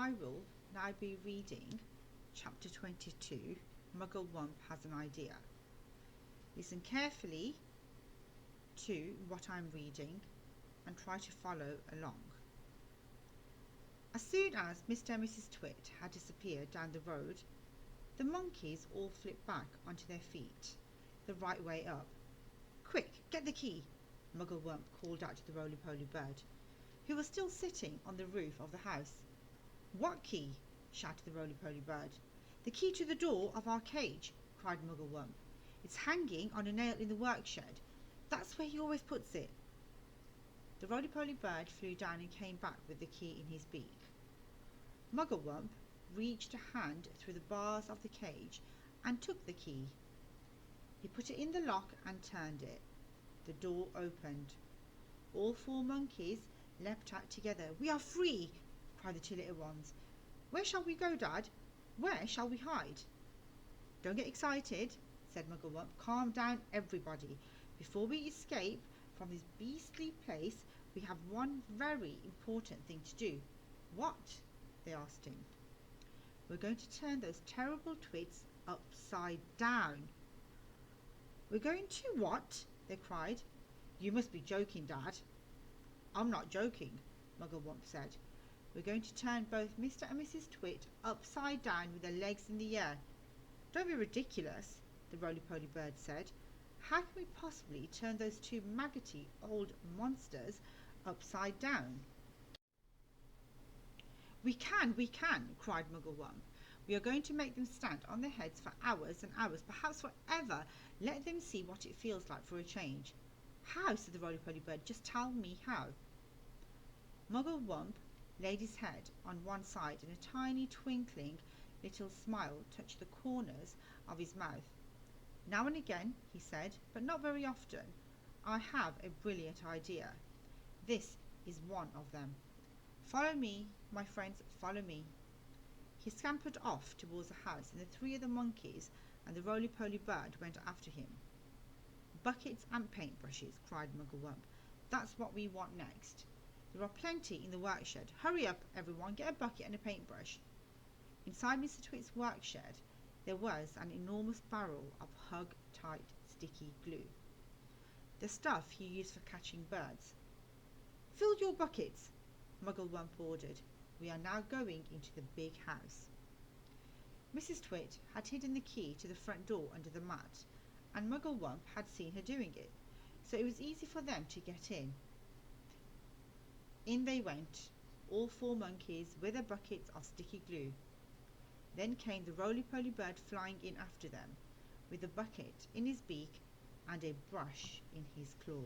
I will now be reading chapter 22, Muggle-Wump Has an Idea. Listen carefully to what I'm reading and try to follow along. As soon as Mr. and Mrs. Twit had disappeared down the road, the monkeys all flipped back onto their feet, the right way up. "Quick, get the key," Muggle-Wump called out to the roly-poly bird, who was still sitting on the roof of the house. "What key?" shouted the roly-poly bird. "The key to the door of our cage," cried Muggle-Wump. "It's hanging on a nail in the work-shed. That's where he always puts it." The roly-poly bird flew down and came back with the key in his beak. Muggle-Wump reached a hand through the bars of the cage and took the key. He put it in the lock and turned it. The door opened. All four monkeys leapt out together. "We are free!" cried the two little ones. "Where shall we go, Dad? Where shall we hide?" "Don't get excited," said Muggle-Wump. "Calm down, everybody. Before we escape from this beastly place, we have one very important thing to do." "What?" they asked him. "We're going to turn those terrible Twits upside down." "We're going to what?" they cried. "You must be joking, Dad." "I'm not joking," Muggle-Wump said. "We're going to turn both Mr. and Mrs. Twit upside down with their legs in the air." "Don't be ridiculous," the roly-poly bird said. "How can we possibly turn those two maggoty old monsters upside down?" We can," cried Muggle-Wump. "We are going to make them stand on their heads for hours and hours, perhaps forever. Let them see what it feels like for a change." "How?" said the roly-poly bird. "Just tell me how." Muggle-Wump laid his head on one side and a tiny twinkling little smile touched the corners of his mouth. "Now and again," he said, "but not very often, I have a brilliant idea. This is one of them. Follow me, my friends, follow me." He scampered off towards the house, and the three of the monkeys and the roly-poly bird went after him. "Buckets and paintbrushes," cried Muggle-Wump. "That's what we want next. There are plenty in the work-shed. Hurry up, everyone, get a bucket and a paintbrush." Inside Mr. Twit's work-shed there was an enormous barrel of hug-tight sticky glue, the stuff he used for catching birds. "Fill your buckets," Muggle-Wump ordered. "We are now going into the big house." Mrs. Twit had hidden the key to the front door under the mat, and Muggle-Wump had seen her doing it, so it was easy for them to get in. In they went, all four monkeys with their buckets of sticky glue. Then came the roly-poly bird flying in after them, with a bucket in his beak and a brush in his claw.